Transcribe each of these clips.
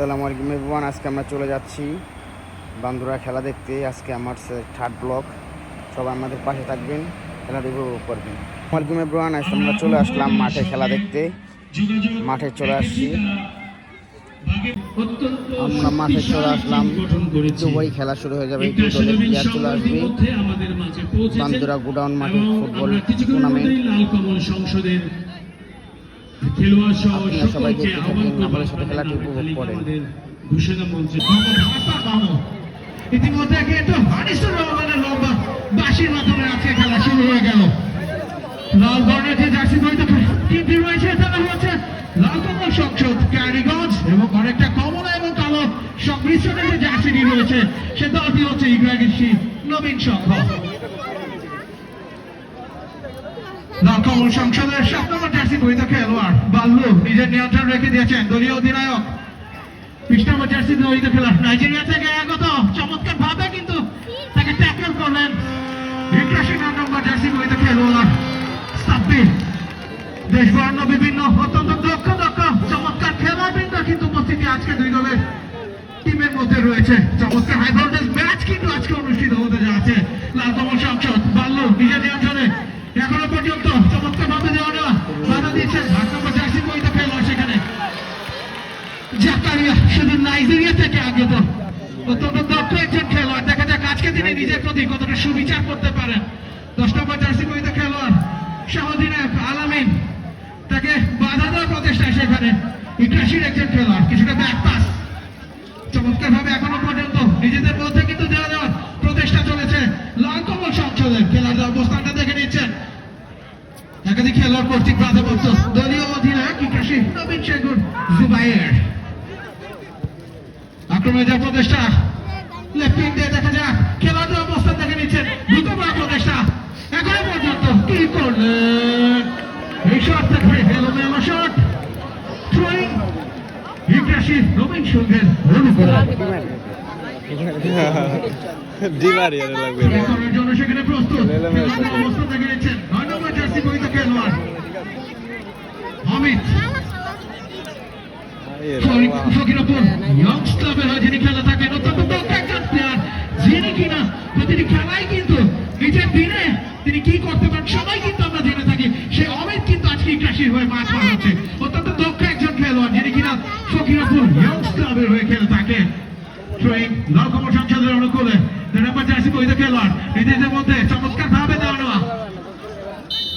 আসসালামু আলাইকুম এভরিওয়ান। আজকে আমরা চলে যাচ্ছি বান্দুরা খেলা দেখতে। আজকে আমার থার্ড ব্লক, সবাই আমাদের পাশে থাকবেন, খেলাটি উপভোগ করবেন। আসসালামু আলাইকুম এভরিওয়ান। আজকে আমরা চলে আসলাম মাঠে খেলা দেখতে। মাঠে চলে আসছি, আমরা মাঠে চলে আসলাম। দুবাই খেলা শুরু হয়ে যাবে, দুই দলের প্লেয়ার চলে আসবে। বান্দুরা গোডাউন মাঠে ফুটবল টুর্নামেন্ট। আপনারা সবাই দেখতে থাকেন, আমাদের সাথে খেলাটি উপভোগ করেন। ইতিমধ্যে কিন্তু হানিসুর রহমানের লম্বা বাঁশির মাধ্যমে আজকে খেলা শুরু হয়ে গেল। লাল বর্ণের যে জার্সি পরিহিত টিমটি রয়েছে তারা হচ্ছে লাল কমল সংসদ ক্যারিগঞ্জ, এবং অনেকটা কমলা এবং কালো সংমিশ্রণের যে জার্সিটি রয়েছে সে দলটি হচ্ছে ইগ্রাগিসি নবীন সংঘ। লাল কমল সংসদের 7 নম্বর জার্সি পরিহিত খেলোয়াড় বাল্লু নিজের নিয়ন্ত্রণ রেখে দিয়েছেন দলীয় অধিনায়ক। 20 নম্বর জার্সি পরিহিত খেলোয়াড় নাইজেরিয়া থেকে আগত, চমৎকার ভাবে কিন্তু তাকে ট্যাকল করলেন 81 নম্বর জার্সি পরিহিত খেলোয়াড় সাব্বির। দেশ বর্ণ বিভিন্ন অত্যন্ত দক্ষ চমৎকার খেলোয়াড়বৃন্দ কিন্তু উপস্থিতি আজকে দুই দলের টিমের মধ্যে রয়েছে। চমৎকার হাই ভোল্টেজ ম্যাচ কিন্তু আজকে অনুষ্ঠিত হতে যাচ্ছে। লাল কমল সংসদ বাল্লু নিজের নিয়ন্ত্রণে এখনো পর্যন্ত চমৎকার ভাবে দেওয়া বাধা দিচ্ছেন 8 নম্বর জার্সি পরিহিত খেলোয়াড় সেখানে জাকারিয়া, শুধু নাইজেরিয়া থেকে আগত, অত্যন্ত দক্ষ একজন খেলোয়াড়। দেখা যাক আজকে তিনি নিজের প্রতি কতটা সুবিচার করতে পারেন। 10 নম্বর জার্সি পরিহিত খেলোয়াড় সহ-অধিনায়ক আলামিন, তাকে বাধা দেওয়ার প্রচেষ্টা সেখানে ইগ্রাসির একজন খেলোয়াড়, কিছুটা ব্যাক পাস চমৎকার ভাবে এখনো পর্যন্ত নিজেদের মধ্যে কিন্তু দেওয়া দেওয়ার প্রচেষ্টা চলেছে লাল কমল সংসদের। খেলার অবস্থানটা দেখে নিচ্ছেন, একাধিক খেলোয়াড় কর্তৃক বাধাপ্রাপ্ত দলীয় অধিনায়ক ইগ্রাসি নবীন শেখর জুবাইর। আক্রমণের প্রচেষ্টা লেফট উইং দিয়ে দেখা যাক, খেলার অবস্থান দেখে নিচ্ছেন, দ্রুত বড় প্রচেষ্টা এখনো পর্যন্ত কি করলেন এই শট থেকে এলোমেলো শট, থ্রোয়িং ইগ্রাসি নবীন সংঘের জন্য সেখানে প্রস্তুত। অবস্থান দেখে নিচ্ছেন 9 নম্বর জার্সি পরিহিত খেলোয়াড় অমিত ফকিরপুর ইয়ংস ক্লাবের হয়ে যিনি খেলা থাকেন, অত্যন্ত দক্ষ একজন প্লেয়ার, যিনি কিনা প্রতিটি খেলায় কিন্তু নিজের দিনে তিনি কি করতে পারেন সবাই কিন্তু আমরা জেনে থাকি। সেই অমিত কিন্তু আজকে ইগ্রাসির হয়ে মাঠ মারাচ্ছে, অত্যন্ত দক্ষ একজন খেলোয়াড়, যিনি কিনা ফকিরপুর ইয়ংস ক্লাবের হয়ে খেলে থাকেন। থ্রোয়িং লাল কমল সংসদের অনুকূলে 2 নম্বর জার্সি পরিহিত খেলোয়াড় নিজেদের মধ্যে চমৎকার ভাবে দেওয়া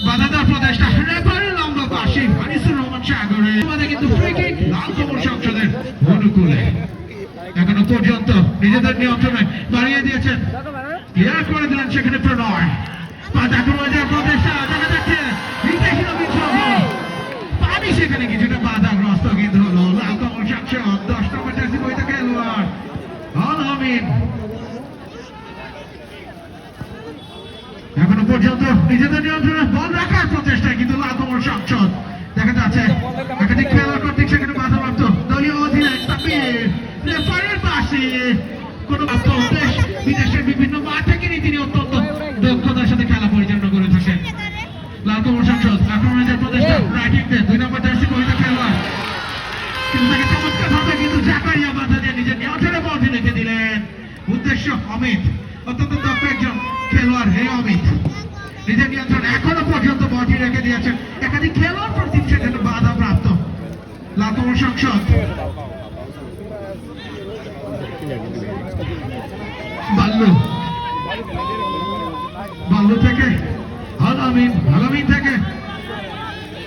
বাধা দেওয়ার প্রচেষ্টা, রেফারির লম্বা বাঁশি হানিসুর রহমান সাগরের মধ্যে কিন্তু ফ্রি কিক লাল কমল সংসদের অনুকূলে। এখনো পর্যন্ত নিজেদের নিয়ন্ত্রণে বাড়িয়ে দিয়েছেন, ক্লিয়ার করে দিলেন সেখানে প্রণয়। আক্রমণের প্রচেষ্টা দেখা যাচ্ছে পানি সেখানে কিছুটা বাধাগ্রস্ত কিন্তু হলো লাল কমল সংসদ 10 নম্বর জার্সি পরিহিত খেলোয়াড় আলামিন। এখনো পর্যন্ত নিজেদের নিয়ন্ত্রণে বল রাখার প্রচেষ্টা কিন্তু লাল কমল সংসদ দেখা যাচ্ছে, একাধিক খেলোয়াড় কর্তৃক সেখানে বাধাপ্রাপ্ত দলীয় অধিনায়ক সাব্বির। রেফারির পাশে কোন দেশ বিদেশের বিভিন্ন মাঠ থেকে তিনি অত্যন্ত দক্ষতার সাথে খেলা পরিচালনা করে থাকেন। লাল কমল সংসদ আক্রমণের প্রচেষ্টা রাইটিং দিয়ে 2 নম্বর জার্সি পরিহিত খেলোয়াড় কিন্তু তাকে চমৎকার ভাবে কিন্তু জাকারিয়া বাধা দিয়ে নিজের নিয়ন্ত্রণে বলটি রেখে দিলেন। উদ্দেশ্য অমিত, অত্যন্ত দক্ষ একজন খেলোয়াড়। হে অমিত নিজের নিয়ন্ত্রণ এখনো পর্যন্ত বলটি রেখে দিয়েছেন, একাধিক খেলোয়াড় প্রতি সেখানে বাধা প্রাপ্ত। লাল কমল সংসদ বাল্লু থেকে আলামিন থেকে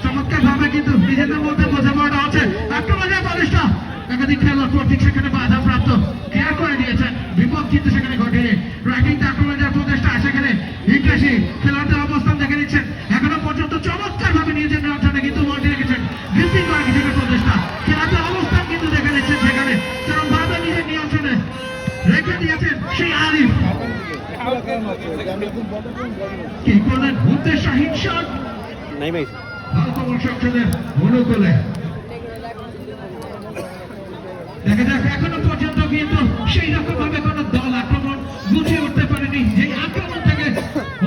চমৎকার ভাবে কিন্তু নিজেদের মধ্যে বোঝাপড়া আছে। আক্রমণের প্রচেষ্টা একাধিক খেলোয়াড় কর্তৃক সেখানে বাধা প্রাপ্ত, ক্লিয়ার করে দিয়েছেন, বিপদ কিন্তু সেখানে ঘটে। রাইটিং আক্রমণের প্রচেষ্টা সেখানে ইগ্রাসি খেলোয়াড়দের অবস্থান দেখে নিচ্ছেন, এখনো পর্যন্ত চমৎকার ভাবে নিজের নিয়ন্ত্রণে কিন্তু বলটি রেখেছেন। গ্রিপিং করার কিছু প্রচেষ্টা, খেলাতে অবস্থান কিন্তু দেখে নিচ্ছেন সেখানে চরম ভাবে নিজের নিয়ন্ত্রণে রেখে দিয়েছেন সেই আরিফ। কি করলেন উদ্দেশ্যহীন শট লাল কমল সংসদের অনুকূলে। দেখা যাক এখনো পর্যন্ত কিন্তু সেই রকম ভাবে কোন দল আক্রমণ গুছিয়ে উঠতে পারেনি। যে আক্রমণ থেকে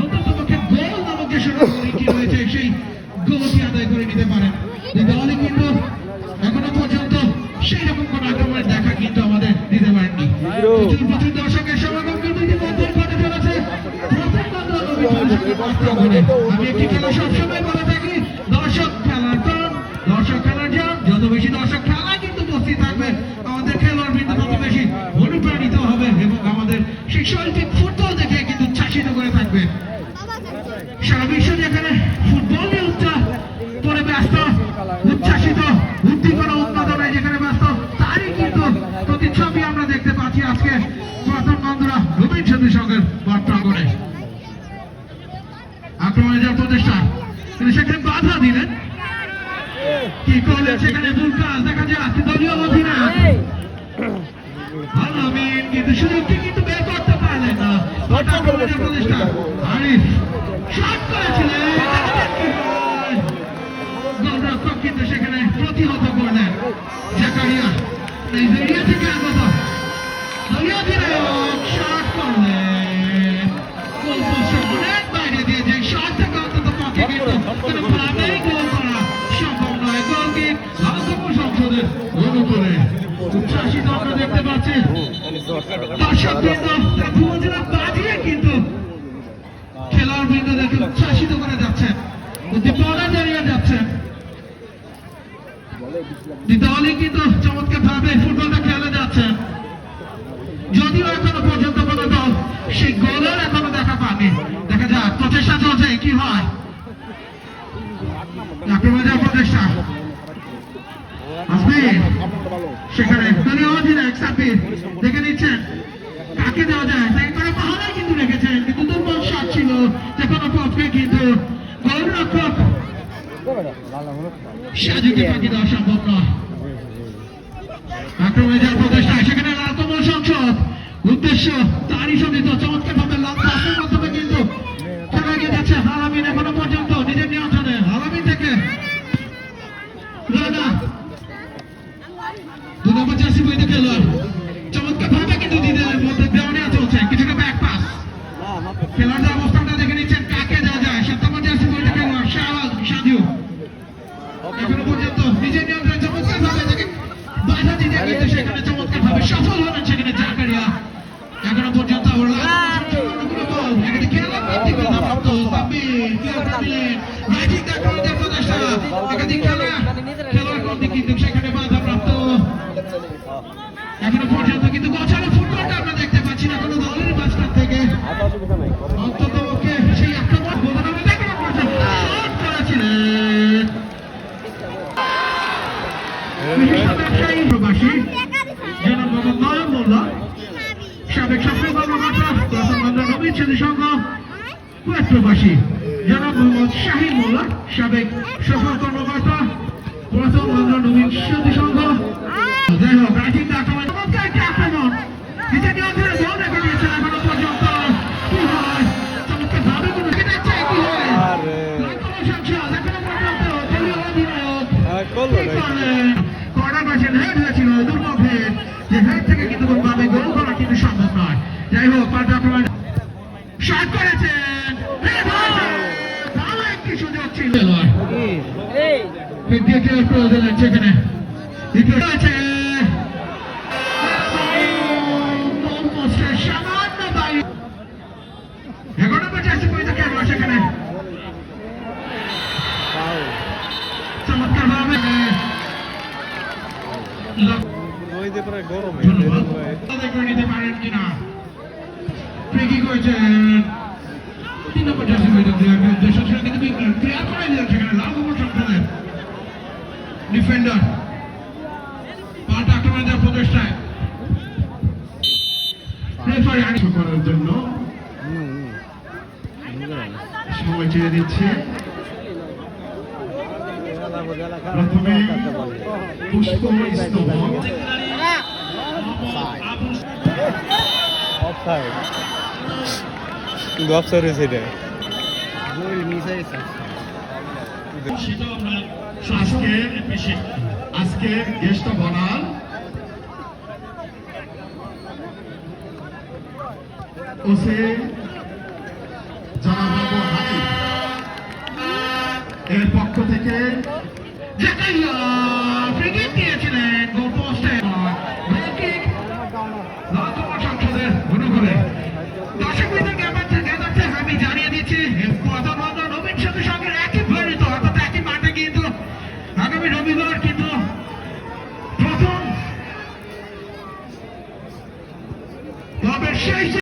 অন্তত পক্ষে গোল নামক যে সরঞ্জামটি রয়েছে সেই গোলটি আদায় করে নিতে পারেন। দলই কিন্তু এখনো পর্যন্ত সেই রকম কোন আক্রমণের দেখা দিতে পারেননি। প্রচুর প্রচুর দর্শকের সমাগম কিন্তু ইতিমধ্যে ঘটে চলেছে। আমি একটি খেলা সবসময় বলে থাকি, দর্শক খেলার দল, দর্শক খেলার জন্য যত বেশি দর্শক খেলায় কিন্তু উপস্থিত থাকবে, আমাদের খেলোয়াড় কিন্তু তত বেশি অনুপ্রাণিত হবে এবং আমাদের সেই শৈল্পিক ফুটবল দেখে কিন্তু উচ্ছ্বাসিত করে থাকবে। সারা বিশ্ব যেখানে ফুটবল নিয়ে করে ব্যস্ত, উচ্ছ্বাসিত, উদ্দীপনা উন্মাদনায় যেখানে ব্যস্ত, তারই কিন্তু প্রতিচ্ছবি আমরা দেখতে পাচ্ছি আজকে পুরাতন বন্ধুরা নবীন সেতু সংঘের মাঠ প্রাঙ্গণে। আক্রমণে যাওয়ার প্রচেষ্টা, কিন্তু সেখানে বাধা দিলেন, কি করলেন সেখানে ভুল কাজ দেখা যাচ্ছে দলীয় অধিনায়ক আলামিন, কিন্তু সুযোগটি কিন্তু বের করতে পারলেন না। আক্রমণে যাওয়ার প্রচেষ্টা, আরিফ শট করেছিলেন, গোলরক্ষক কিন্তু সেখানে প্রতিহত করলেন। জাকারিয়া নাইজেরিয়া থেকে আগত দলীয় অধিনায়ক শট করলেন, গোলপোস্টের অনেক বাইরে দিয়ে যে শট থেকে অন্তত পক্ষে কিন্তু কোনোভাবেই গোল করা সম্ভব নয়। গোলকিক আলোচক সংসদের অনুকূলে উচ্ছ্বাসিত আমরা দেখতে পাচ্ছি দর্শক বৃন্দ, ভুবনেশ্বর বাজিয়ে কিন্তু খেলোয়াড় বৃন্দ দেখে উচ্ছ্বাসিত করে যাচ্ছে, উদ্দীপনা জানিয়ে যাচ্ছে। দলই কিন্তু চমৎকার ভাবে ফুটবলটা খেলে যাচ্ছে, যদিও এখনো পর্যন্ত কোনো দল সেই গোলের এখনো দেখা পায়নি। দেখা যাক প্রচেষ্টা চলছে, কি হয়। আক্রমণে যাওয়ার প্রচেষ্টা, সেখানে দলীয় অধিনায়ক সাব্বির দেখে নিচ্ছেন কাকে দেওয়া যায়, তাই করে পাহাড়ে কিন্তু রেখেছেন, কিন্তু দুর্বল শট ছিল যে কোনো পক্ষে কিন্তু গোলরক্ষক সাজুকে ফাঁকি দেওয়া সম্ভব নয়। আক্রমণে যাওয়ার প্রচেষ্টা, সেখানে লালকমল সংসদ উদ্দেশ্য তারই শোধিত চমৎকার ভাবে লং পাসের মাধ্যমে কিন্তু খেলা এগিয়ে যাচ্ছে। আলামিন এখনো পর্যন্ত নিজের নিয়ন্ত্রণে, আলামিন থেকে রানা 2 নম্বর জার্সি পরিহিত খেলোয়াড় চমৎকার ভাবে কিন্তু নিজেদের মধ্যে দেওয়া নেওয়া চলছে, কিছুটা ব্যাক পাস। খেলোয়াড়দের অবস্থানটা দেখে নিচ্ছেন কাকে দেওয়া যায়। 7 নম্বর জার্সি পরিহিত খেলোয়াড় সাদিউ এখনো পর্যন্ত নিজের নিয়ন্ত্রণে চমৎকার ভাবে দেখে বাধা দিতে কিন্তু সেখানে চমৎকার ভাবে সফল হলেন সেখানে জাকারিয়া। এখনো পর্যন্ত সেখানে বাধাপ্রাপ্ত। এখনো পর্যন্ত কিন্তু গোছানো ফুটবলটা আমরা দেখতে পাচ্ছি না কোনো দলের মাঝখান থেকে, অন্তত সেই আক্রমণ করেছিলেন ব্যবসায়ী প্রবাসী জনাব মোহাম্মদ নয়ন মোল্লা, সাবেক সফল কর্মকর্তা পুরাতন বাংলা নবীন সেতু সংঘ, কুয়েত প্রবাসী জনাব মোহাম্মদ শাহিন মোল্লা, সাবেক সফল কর্মকর্তা পুরাতন বাংলা নবীন সেতু সংঘ। যাই হোক, রাজীব আক্রমণ চমৎকার একটি আক্রমণ, নিজের নিয়ন্ত্রণে বল রেখে দিয়েছেন এখনো পর্যন্ত। কি হয় চমৎকার ভাবে কোনো কেটে চাই, কি হয় লালকমল সংসদ এখনো পর্যন্ত দলীয় অধিনায়ক কর্নার পাশে হেড হয়েছিল, দুর্লভ হেড, যে হেড থেকে কিন্তু কোনোভাবে গোল করা কিন্তু সম্ভব নয়। যাই হোক, পাল্টা আক্রমণ শট করেছেন, ভালো একটি সুযোগ ছিল, প্রয়োজন সেখানে সামান্য বাইরে 11 নম্বর জার্সি পরিহিত খেলোয়াড় সেখানে চমৎকার ভাবে নিতে পারেন কিনা, ফ্রিকিক হয়েছেন 3 নম্বর জার্সি পরিহিত উদ্দেশ্য ছিল কিন্তু ক্লিয়ার করে দিলেন সেখানে লালকমল সংসদের ডিফেন্ডার। পাল্টা আক্রমণে দেওয়ার প্রচেষ্টায় রেফারি আনিশ করার জন্য সময় চেয়ে দিচ্ছে। প্রথমে পুষ্প ইস্তবক, আজকে জ্যেষ্ঠ বনাল ওসে জানাবো এর পক্ষ থেকে জাকারিয়া ফ্রিকিক দিয়েছে।